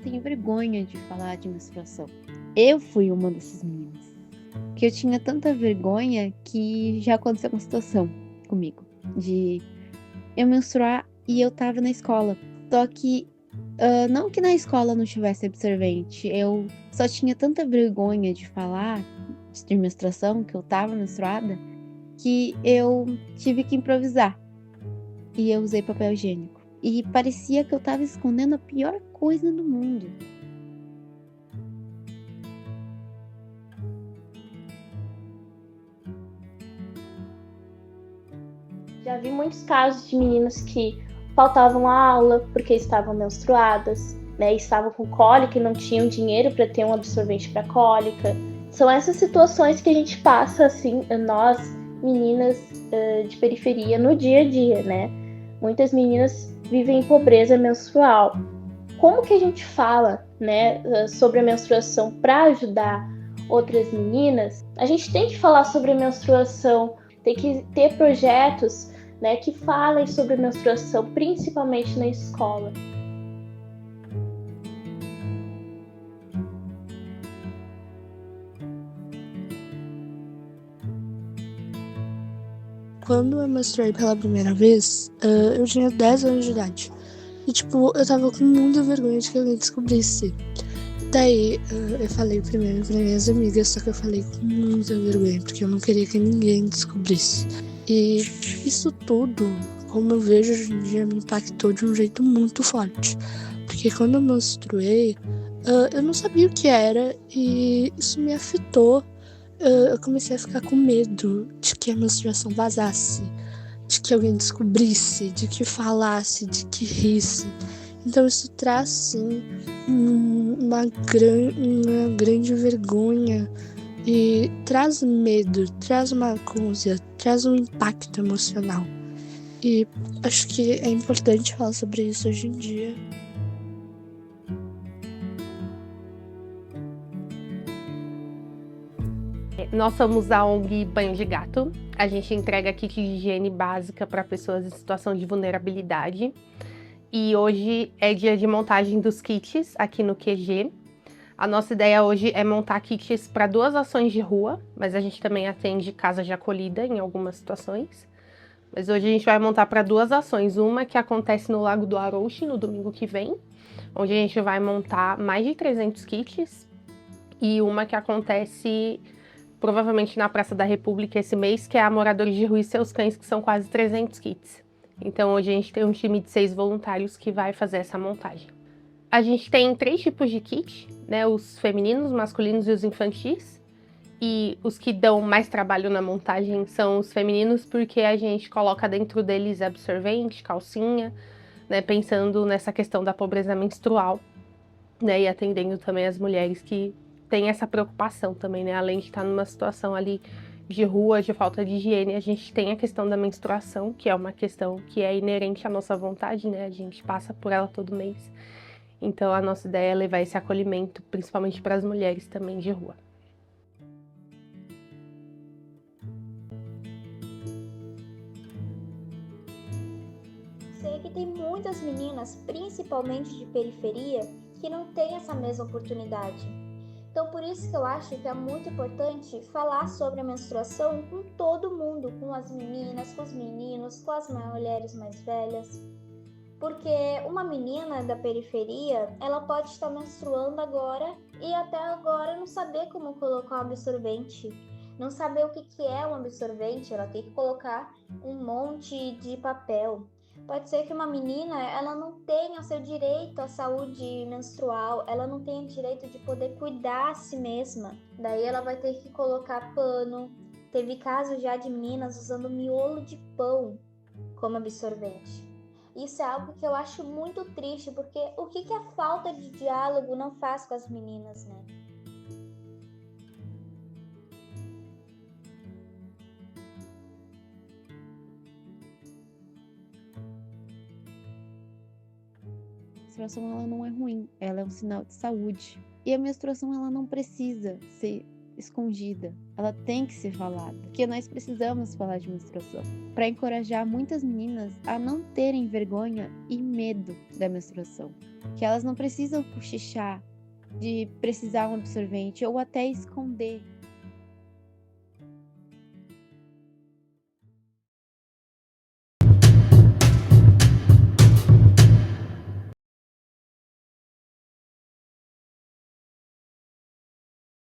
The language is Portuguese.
têm vergonha de falar de menstruação. Eu fui uma dessas meninas. Que eu tinha tanta vergonha que já aconteceu uma situação comigo. De eu menstruar e eu tava na escola. Só que, não que na escola não tivesse absorvente. Eu só tinha tanta vergonha de falar de menstruação, que eu tava menstruada, que eu tive que improvisar. E eu usei papel higiênico. E parecia que eu tava escondendo a pior coisa do mundo. Já vi muitos casos de meninas que faltavam a aula porque estavam menstruadas, né? Estavam com cólica e não tinham dinheiro para ter um absorvente para cólica. São essas situações que a gente passa, assim, nós, meninas de periferia, no dia a dia, né? Muitas meninas vivem em pobreza menstrual. Como que a gente fala, né, sobre a menstruação para ajudar outras meninas? A gente tem que falar sobre a menstruação, tem que ter projetos, né, que falem sobre a menstruação, principalmente na escola. Quando eu menstruei pela primeira vez, eu tinha 10 anos de idade. E, tipo, eu tava com muita vergonha de que alguém descobrisse. Daí, eu falei primeiro pra minhas amigas, só que eu falei com muita vergonha, porque eu não queria que ninguém descobrisse. E isso tudo, como eu vejo hoje em dia, me impactou de um jeito muito forte. Porque quando eu menstruei, eu não sabia o que era e isso me afetou. Eu comecei a ficar com medo de que a menstruação vazasse, de que alguém descobrisse, de que falasse, de que risse. Então isso traz, sim, uma grande vergonha e traz medo, traz uma coisa, traz um impacto emocional. E acho que é importante falar sobre isso hoje em dia. Nós somos a ONG Banho de Gato. A gente entrega kit de higiene básica para pessoas em situação de vulnerabilidade. E hoje é dia de montagem dos kits aqui no QG. A nossa ideia hoje é montar kits para 2 ações de rua, mas a gente também atende casa de acolhida em algumas situações. Mas hoje a gente vai montar para 2 ações. Uma que acontece no Lago do Arouche no domingo que vem, onde a gente vai montar mais de 300 kits. E uma que acontece provavelmente na Praça da República esse mês, que é a Moradores de Rua e Seus Cães, que são quase 300 kits. Então hoje a gente tem um time de 6 voluntários que vai fazer essa montagem. A gente tem 3 tipos de kit, né? Os femininos, masculinos e os infantis. E os que dão mais trabalho na montagem são os femininos, porque a gente coloca dentro deles absorvente, calcinha, né? Pensando nessa questão da pobreza menstrual, né? E atendendo também as mulheres que têm essa preocupação também, né? Além de estar numa situação ali de rua, de falta de higiene, a gente tem a questão da menstruação, que é uma questão que é inerente à nossa vontade, né? A gente passa por ela todo mês. Então a nossa ideia é levar esse acolhimento, principalmente para as mulheres também de rua. Sei que tem muitas meninas, principalmente de periferia, que não têm essa mesma oportunidade. Então, por isso que eu acho que é muito importante falar sobre a menstruação com todo mundo, com as meninas, com os meninos, com as mulheres mais velhas. Porque uma menina da periferia, ela pode estar menstruando agora e até agora não saber como colocar um absorvente, não saber o que é um absorvente, ela tem que colocar um monte de papel. Pode ser que uma menina, ela não tenha seu direito à saúde menstrual, ela não tenha direito de poder cuidar a si mesma. Daí ela vai ter que colocar pano. Teve casos já de meninas usando miolo de pão como absorvente. Isso é algo que eu acho muito triste, porque o que a falta de diálogo não faz com as meninas, né? A menstruação ela não é ruim, ela é um sinal de saúde. E a menstruação ela não precisa ser escondida, ela tem que ser falada, porque nós precisamos falar de menstruação para encorajar muitas meninas a não terem vergonha e medo da menstruação, que elas não precisam cochichar de precisar um absorvente ou até esconder